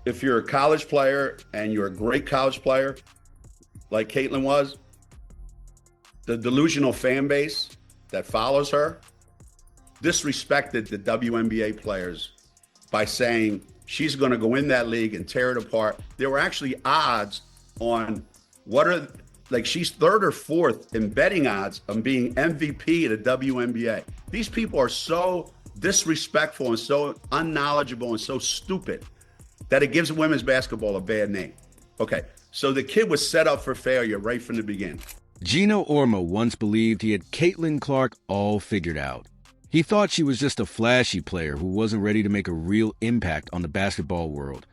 if you're a college player and you're a great college player, like Caitlin was, the delusional fan base that follows her disrespected the WNBA players by saying she's going to go in that league and tear it apart. There were actually odds on she's third or fourth in betting odds on being MVP of the WNBA. These people are so disrespectful and so unknowledgeable and so stupid that it gives women's basketball a bad name. Okay, so the kid was set up for failure right from the beginning. Geno Auriemma once believed he had Caitlin Clark all figured out. He thought she was just a flashy player who wasn't ready to make a real impact on the basketball world.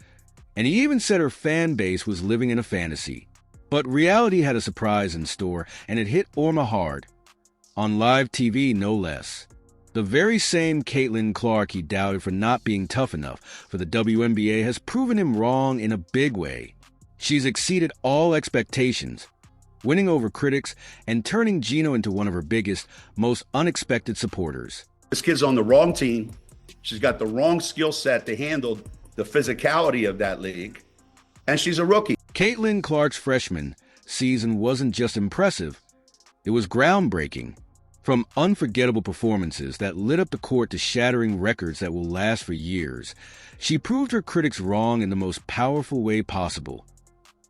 And he even said her fan base was living in a fantasy. But reality had a surprise in store, and it hit Auriemma hard. On live TV, no less. The very same Caitlin Clark he doubted for not being tough enough for the WNBA has proven him wrong in a big way. She's exceeded all expectations, winning over critics and turning Gino into one of her biggest, most unexpected supporters. This kid's on the wrong team. She's got the wrong skill set to handle the physicality of that league, and she's a rookie. Caitlin Clark's freshman season wasn't just impressive, it was groundbreaking. From unforgettable performances that lit up the court to shattering records that will last for years, she proved her critics wrong in the most powerful way possible,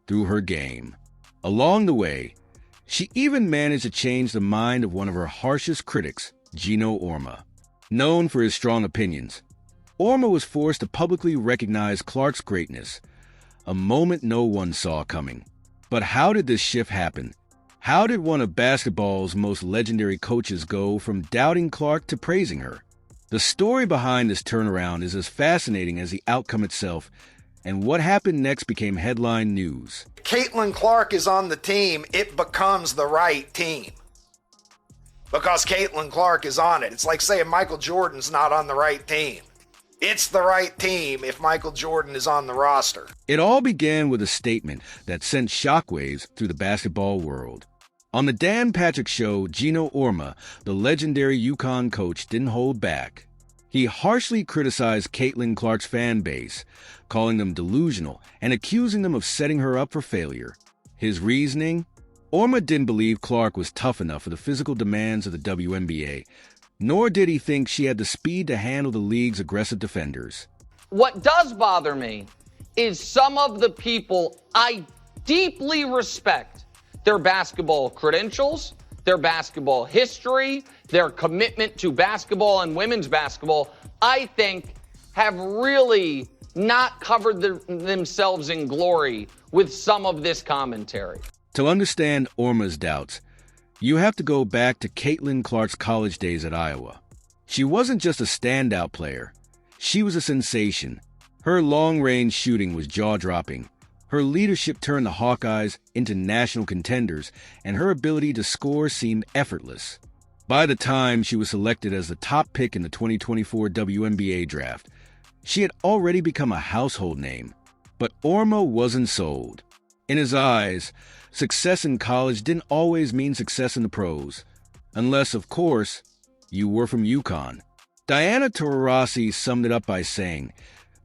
through her game. Along the way, she even managed to change the mind of one of her harshest critics, Geno Auriemma. Known for his strong opinions, Auriemma was forced to publicly recognize Clark's greatness, a moment no one saw coming. But how did this shift happen? How did one of basketball's most legendary coaches go from doubting Clark to praising her? The story behind this turnaround is as fascinating as the outcome itself, and what happened next became headline news. Caitlin Clark is on the team, it becomes the right team. Because Caitlin Clark is on it. It's like saying Michael Jordan's not on the right team. It's the right team if Michael Jordan is on the roster. It all began with a statement that sent shockwaves through the basketball world. On the Dan Patrick Show, Geno Auriemma, the legendary UConn coach, didn't hold back. He harshly criticized Caitlin Clark's fan base, calling them delusional and accusing them of setting her up for failure. His reasoning? Auriemma didn't believe Clark was tough enough for the physical demands of the WNBA, nor did he think she had the speed to handle the league's aggressive defenders. What does bother me is some of the people I deeply respect, their basketball credentials, their basketball history, their commitment to basketball and women's basketball, I think have really not covered themselves in glory with some of this commentary. To understand Auriemma's doubts, you have to go back to Caitlin Clark's college days at Iowa. She wasn't just a standout player. She was a sensation. Her long-range shooting was jaw-dropping. Her leadership turned the Hawkeyes into national contenders, and her ability to score seemed effortless. By the time she was selected as the top pick in the 2024 WNBA draft, she had already become a household name. But Auriemma wasn't sold. In his eyes, success in college didn't always mean success in the pros. Unless, of course, you were from UConn. Diana Taurasi summed it up by saying,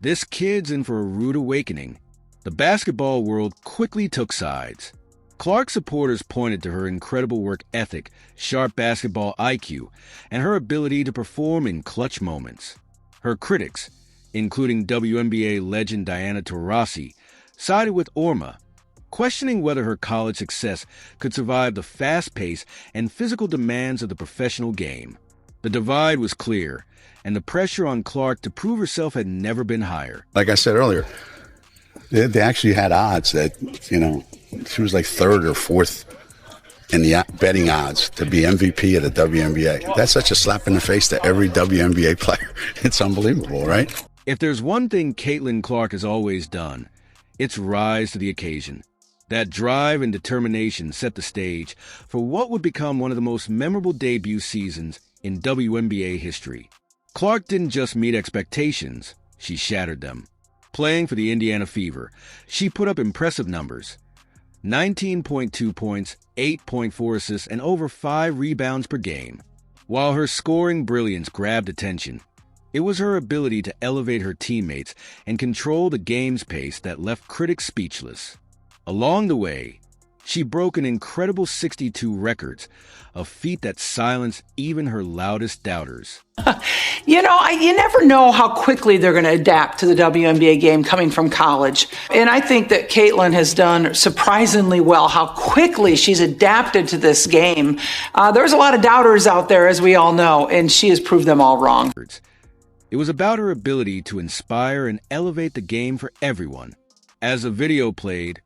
"This kid's in for a rude awakening." The basketball world quickly took sides. Clark supporters pointed to her incredible work ethic, sharp basketball IQ, and her ability to perform in clutch moments. Her critics, including WNBA legend Diana Taurasi, sided with Auriemma, questioning whether her college success could survive the fast pace and physical demands of the professional game. The divide was clear, and the pressure on Clark to prove herself had never been higher. Like I said earlier, they actually had odds that, she was like third or fourth in the betting odds to be MVP of the WNBA. That's such a slap in the face to every WNBA player. It's unbelievable, right? If there's one thing Caitlin Clark has always done, it's rise to the occasion. That drive and determination set the stage for what would become one of the most memorable debut seasons in WNBA history. Clark didn't just meet expectations, she shattered them. Playing for the Indiana Fever, she put up impressive numbers. 19.2 points, 8.4 assists, and over 5 rebounds per game. While her scoring brilliance grabbed attention, It was her ability to elevate her teammates and control the game's pace that left critics speechless. Along the way, she broke an incredible 62 records, a feat that silenced even her loudest doubters. You never know how quickly they're going to adapt to the WNBA game coming from college. And I think that Caitlin has done surprisingly well, how quickly she's adapted to this game. There's a lot of doubters out there, as we all know, and she has proved them all wrong. It was about her ability to inspire and elevate the game for everyone. As the video played,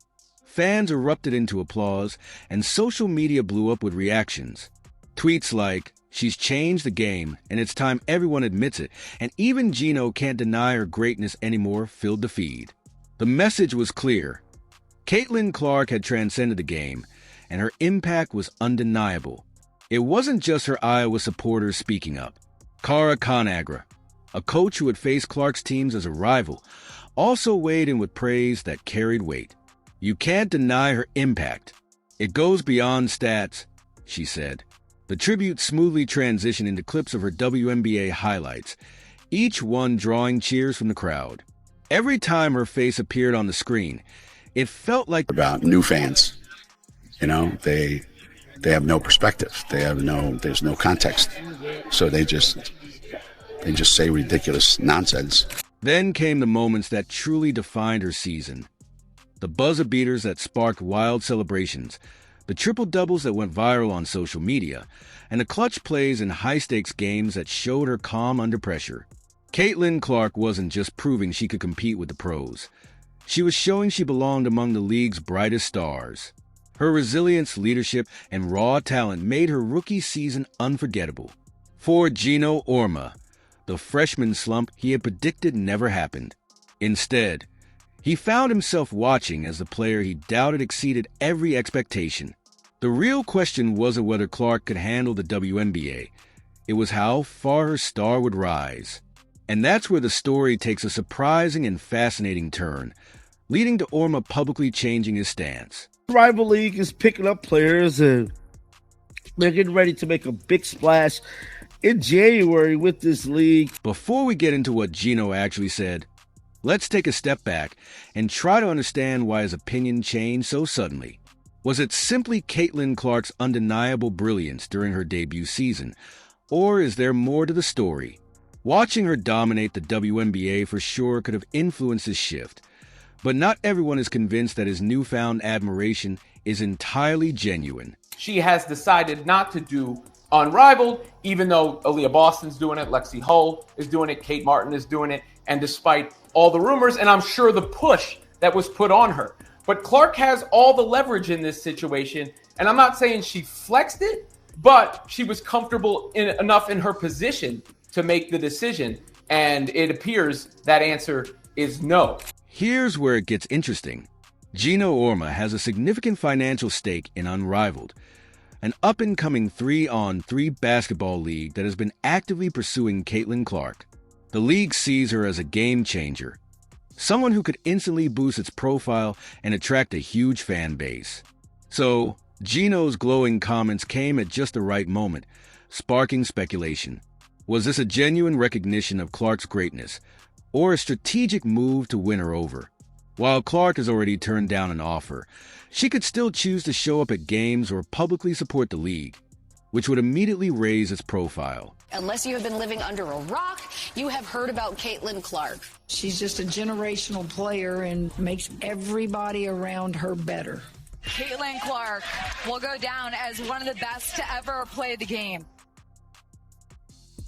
fans erupted into applause, and social media blew up with reactions. Tweets like, "She's changed the game, and it's time everyone admits it," and "Even Gino can't deny her greatness anymore," filled the feed. The message was clear. Caitlin Clark had transcended the game, and her impact was undeniable. It wasn't just her Iowa supporters speaking up. Cara Conagra, a coach who had faced Clark's teams as a rival, also weighed in with praise that carried weight. "You can't deny her impact. It goes beyond stats," she said. The tribute smoothly transitioned into clips of her WNBA highlights, each one drawing cheers from the crowd. Every time her face appeared on the screen, it felt like About new fans. They have no perspective. There's no context. So they just say ridiculous nonsense. Then came the moments that truly defined her season. The buzzer beaters that sparked wild celebrations, the triple-doubles that went viral on social media, and the clutch plays in high-stakes games that showed her calm under pressure. Caitlin Clark wasn't just proving she could compete with the pros. She was showing she belonged among the league's brightest stars. Her resilience, leadership, and raw talent made her rookie season unforgettable. For Geno Auriemma, the freshman slump he had predicted never happened. Instead, he found himself watching as the player he doubted exceeded every expectation. The real question wasn't whether Clark could handle the WNBA. It was how far her star would rise. And that's where the story takes a surprising and fascinating turn, leading to Auriemma publicly changing his stance. Rival league is picking up players, and they're getting ready to make a big splash in January with this league. Before we get into what Gino actually said, let's take a step back and try to understand why his opinion changed so suddenly. Was it simply Caitlin Clark's undeniable brilliance during her debut season, or is there more to the story? Watching her dominate the WNBA for sure could have influenced his shift, but not everyone is convinced that his newfound admiration is entirely genuine. She has decided not to do Unrivaled, even though Aaliyah Boston's doing it, Lexi Hull is doing it, Kate Martin is doing it, and despite all the rumors, and I'm sure the push that was put on her. But Clark has all the leverage in this situation, and I'm not saying she flexed it, but she was comfortable enough in her position to make the decision, and it appears that answer is no. Here's where it gets interesting. Geno Auriemma has a significant financial stake in Unrivaled, an up-and-coming 3-on-3 basketball league that has been actively pursuing Caitlin Clark. The league sees her as a game changer, someone who could instantly boost its profile and attract a huge fan base. So, Gino's glowing comments came at just the right moment, sparking speculation. Was this a genuine recognition of Clark's greatness, or a strategic move to win her over? While Clark has already turned down an offer, she could still choose to show up at games or publicly support the league, which would immediately raise its profile. Unless you have been living under a rock, you have heard about Caitlin Clark. She's just a generational player and makes everybody around her better. Caitlin Clark will go down as one of the best to ever play the game.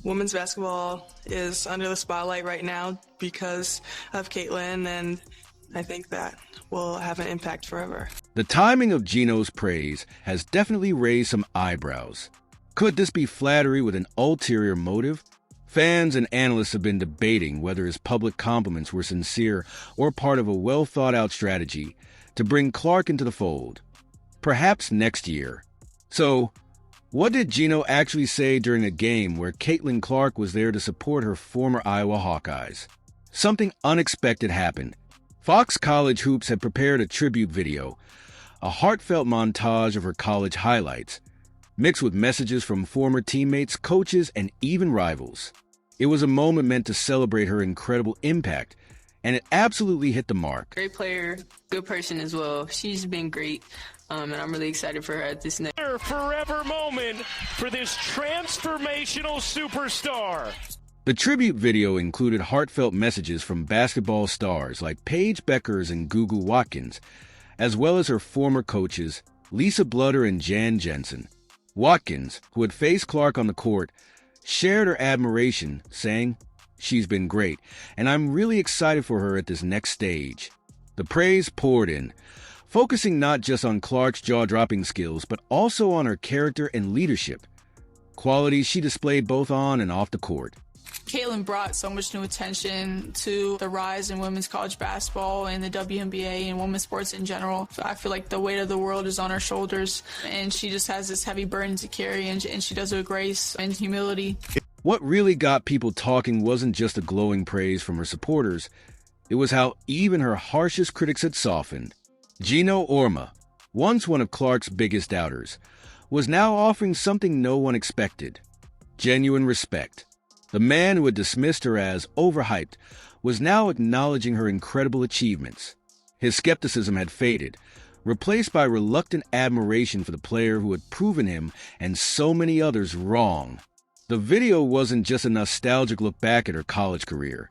Women's basketball is under the spotlight right now because of Caitlin, and I think that will have an impact forever. The timing of Gino's praise has definitely raised some eyebrows. Could this be flattery with an ulterior motive? Fans and analysts have been debating whether his public compliments were sincere or part of a well-thought-out strategy to bring Clark into the fold, perhaps next year. So, what did Gino actually say during a game where Caitlin Clark was there to support her former Iowa Hawkeyes? Something unexpected happened. Fox College Hoops had prepared a tribute video, a heartfelt montage of her college highlights, mixed with messages from former teammates, coaches, and even rivals. It was a moment meant to celebrate her incredible impact, and it absolutely hit the mark. Great player, good person as well. She's been great, and I'm really excited for her at this next forever moment for this transformational superstar. The tribute video included heartfelt messages from basketball stars like Paige Beckers and Gugu Watkins, as well as her former coaches, Lisa Blooder and Jan Jensen. Watkins, who had faced Clark on the court, shared her admiration, saying, "She's been great, and I'm really excited for her at this next stage." The praise poured in, focusing not just on Clark's jaw-dropping skills, but also on her character and leadership, qualities she displayed both on and off the court. Caitlin brought so much new attention to the rise in women's college basketball and the WNBA and women's sports in general. I feel like the weight of the world is on her shoulders, and she just has this heavy burden to carry, and she does it with grace and humility. What really got people talking wasn't just a glowing praise from her supporters. It was how even her harshest critics had softened. Geno Auriemma, once one of Clark's biggest doubters, was now offering something no one expected: genuine respect. The man who had dismissed her as overhyped was now acknowledging her incredible achievements. His skepticism had faded, replaced by reluctant admiration for the player who had proven him and so many others wrong. The video wasn't just a nostalgic look back at her college career.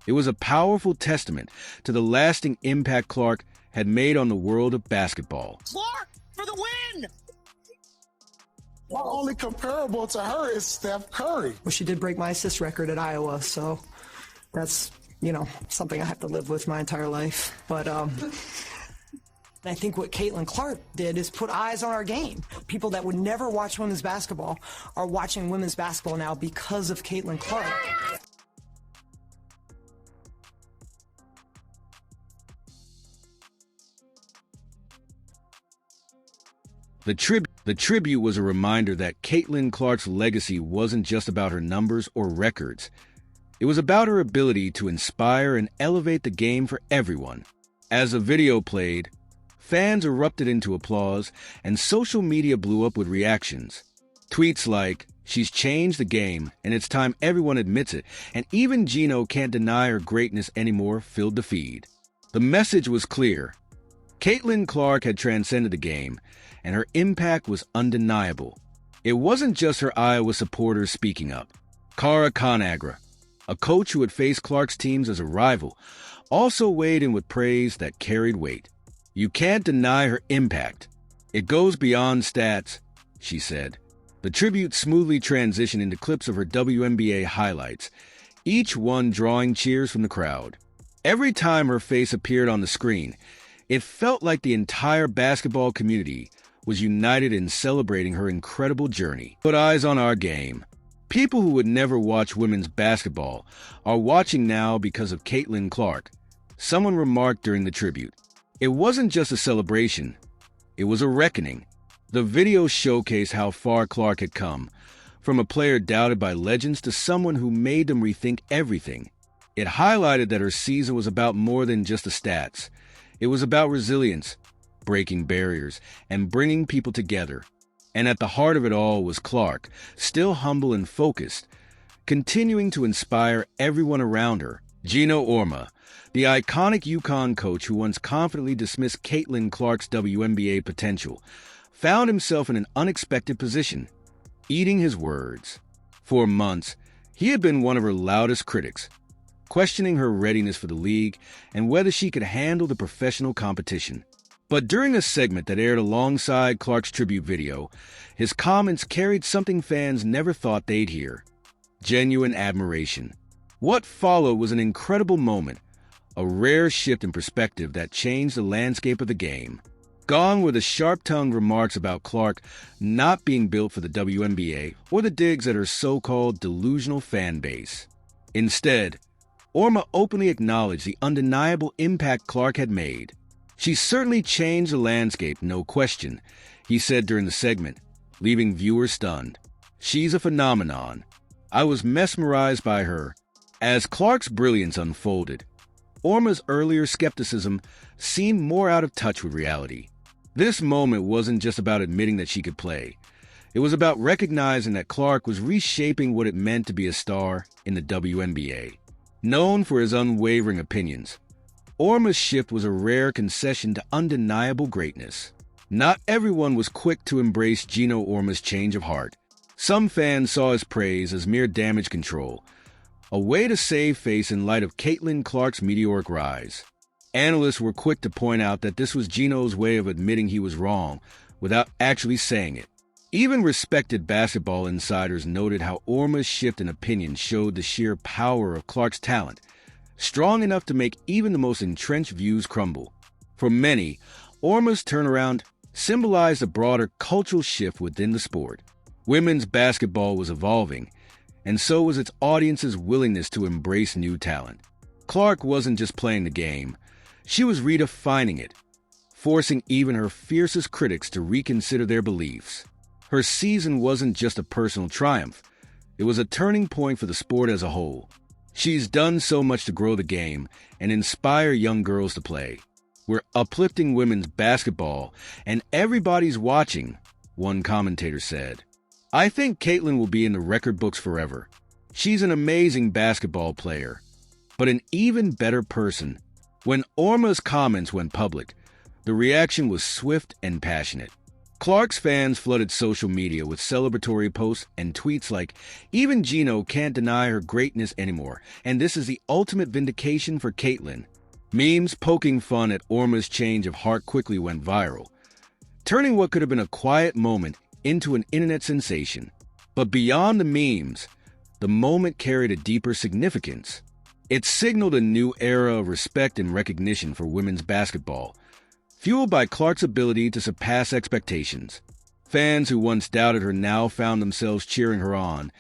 It was a powerful testament to the lasting impact Clark had made on the world of basketball. Clark for the win! My only comparable to her is Steph Curry. Well, she did break my assist record at Iowa, so that's, something I have to live with my entire life. But I think what Caitlin Clark did is put eyes on our game. People that would never watch women's basketball are watching women's basketball now because of Caitlin Clark. The tribute was a reminder that Caitlin Clark's legacy wasn't just about her numbers or records. It was about her ability to inspire and elevate the game for everyone. As the video played, fans erupted into applause, and social media blew up with reactions. Tweets like, "She's changed the game, and it's time everyone admits it," and "Even Gino can't deny her greatness anymore," filled the feed. The message was clear. Caitlin Clark had transcended the game, and her impact was undeniable. It wasn't just her Iowa supporters speaking up. Cara Conagra, a coach who had faced Clark's teams as a rival, also weighed in with praise that carried weight. "You can't deny her impact. It goes beyond stats," she said. The tribute smoothly transitioned into clips of her WNBA highlights, each one drawing cheers from the crowd. Every time her face appeared on the screen, it felt like the entire basketball community was united in celebrating her incredible journey. Put eyes on our game. People who would never watch women's basketball are watching now because of Caitlin Clark, someone remarked during the tribute. It wasn't just a celebration, it was a reckoning. The video showcased how far Clark had come, from a player doubted by legends to someone who made them rethink everything. It highlighted that her season was about more than just the stats. It was about resilience, breaking barriers, and bringing people together. And at the heart of it all was Clark, still humble and focused, continuing to inspire everyone around her. Geno Auriemma, the iconic UConn coach who once confidently dismissed Caitlin Clark's WNBA potential, found himself in an unexpected position, eating his words. For months, he had been one of her loudest critics, questioning her readiness for the league and whether she could handle the professional competition. But during a segment that aired alongside Clark's tribute video, his comments carried something fans never thought they'd hear: genuine admiration. What followed was an incredible moment, a rare shift in perspective that changed the landscape of the game. Gone were the sharp-tongued remarks about Clark not being built for the WNBA or the digs at her so-called delusional fan base. Instead, Auriemma openly acknowledged the undeniable impact Clark had made. "She certainly changed the landscape, no question," he said during the segment, leaving viewers stunned. "She's a phenomenon. I was mesmerized by her." As Clark's brilliance unfolded, Auriemma's earlier skepticism seemed more out of touch with reality. This moment wasn't just about admitting that she could play. It was about recognizing that Clark was reshaping what it meant to be a star in the WNBA. Known for his unwavering opinions, Auriemma's shift was a rare concession to undeniable greatness. Not everyone was quick to embrace Geno Auriemma's change of heart. Some fans saw his praise as mere damage control, a way to save face in light of Caitlin Clark's meteoric rise. Analysts were quick to point out that this was Geno's way of admitting he was wrong without actually saying it. Even respected basketball insiders noted how Auriemma's shift in opinion showed the sheer power of Clark's talent, strong enough to make even the most entrenched views crumble. For many, Auriemma's turnaround symbolized a broader cultural shift within the sport. Women's basketball was evolving, and so was its audience's willingness to embrace new talent. Clark wasn't just playing the game, she was redefining it, forcing even her fiercest critics to reconsider their beliefs. Her season wasn't just a personal triumph, it was a turning point for the sport as a whole. She's done so much to grow the game and inspire young girls to play. We're uplifting women's basketball, and everybody's watching, one commentator said. I think Caitlin will be in the record books forever. She's an amazing basketball player, but an even better person. When Auriemma's comments went public, the reaction was swift and passionate. Clark's fans flooded social media with celebratory posts and tweets like, "Even Gino can't deny her greatness anymore, and this is the ultimate vindication for Caitlin." Memes poking fun at Auriemma's change of heart quickly went viral, turning what could have been a quiet moment into an internet sensation. But beyond the memes, the moment carried a deeper significance. It signaled a new era of respect and recognition for women's basketball, fueled by Clark's ability to surpass expectations. Fans who once doubted her now found themselves cheering her on,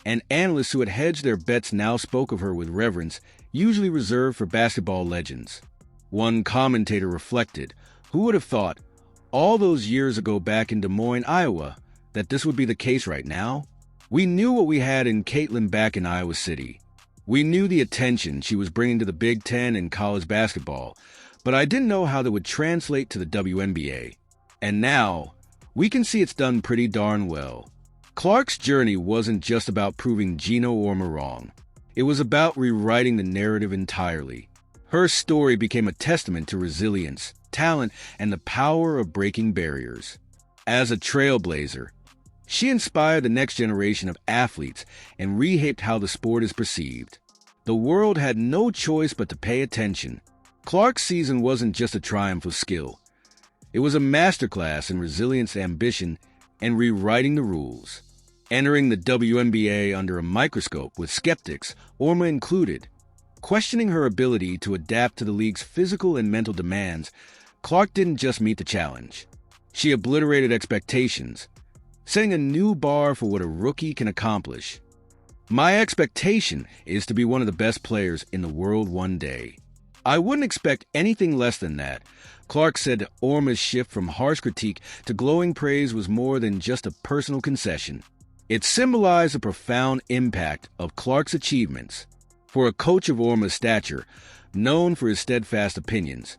and analysts who had hedged their bets now spoke of her with reverence usually reserved for basketball legends. One commentator reflected, "Who would have thought, all those years ago back in Des Moines, Iowa, that this would be the case right now? We knew what we had in Caitlin back in Iowa City. We knew the attention she was bringing to the Big Ten and college basketball, but I didn't know how that would translate to the WNBA. And now, we can see it's done pretty darn well." Clark's journey wasn't just about proving Geno Auriemma wrong. It was about rewriting the narrative entirely. Her story became a testament to resilience, talent, and the power of breaking barriers. As a trailblazer, she inspired the next generation of athletes and reshaped how the sport is perceived. The world had no choice but to pay attention. Clark's season wasn't just a triumph of skill. It was a masterclass in resilience, ambition, and rewriting the rules. Entering the WNBA under a microscope with skeptics, Auriemma included. Questioning her ability to adapt to the league's physical and mental demands, Clark didn't just meet the challenge. She obliterated expectations, setting a new bar for what a rookie can accomplish. "My expectation is to be one of the best players in the world one day. I wouldn't expect anything less than that." Clark said Auriemma's shift from harsh critique to glowing praise was more than just a personal concession. It symbolized the profound impact of Clark's achievements. For a coach of Auriemma's stature, known for his steadfast opinions,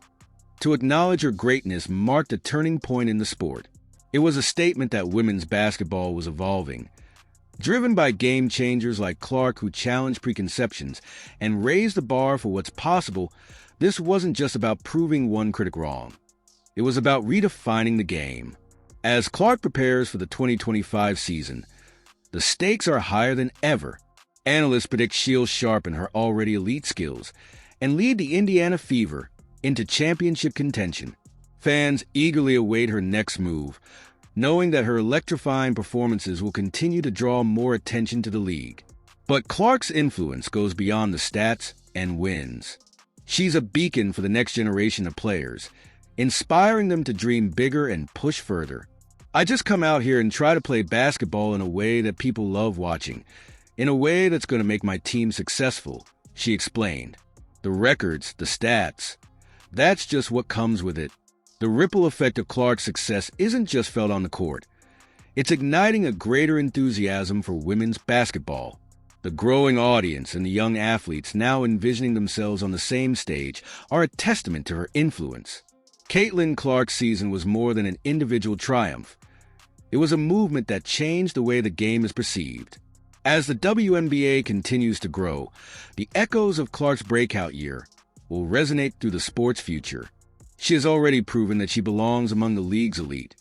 to acknowledge her greatness marked a turning point in the sport. It was a statement that women's basketball was evolving. Driven by game changers like Clark who challenged preconceptions and raised the bar for what's possible, this wasn't just about proving one critic wrong. It was about redefining the game. As Clark prepares for the 2025 season, the stakes are higher than ever. Analysts predict she'll sharpen her already elite skills and lead the Indiana Fever into championship contention. Fans eagerly await her next move, knowing that her electrifying performances will continue to draw more attention to the league. But Clark's influence goes beyond the stats and wins. She's a beacon for the next generation of players, inspiring them to dream bigger and push further. "I just come out here and try to play basketball in a way that people love watching, in a way that's going to make my team successful," she explained. "The records, the stats, that's just what comes with it." The ripple effect of Clark's success isn't just felt on the court. It's igniting a greater enthusiasm for women's basketball. The growing audience and the young athletes now envisioning themselves on the same stage are a testament to her influence. Caitlin Clark's season was more than an individual triumph. It was a movement that changed the way the game is perceived. As the WNBA continues to grow, the echoes of Clark's breakout year will resonate through the sport's future. She has already proven that she belongs among the league's elite,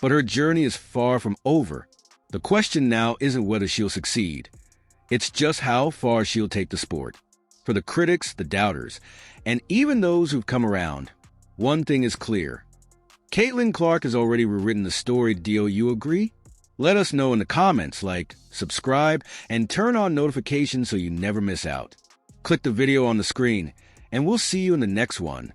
but her journey is far from over. The question now isn't whether she'll succeed. It's just how far she'll take the sport. For the critics, the doubters, and even those who've come around, one thing is clear. Caitlin Clark has already rewritten the story. Do you agree? Let us know in the comments, like, subscribe, and turn on notifications so you never miss out. Click the video on the screen, and we'll see you in the next one.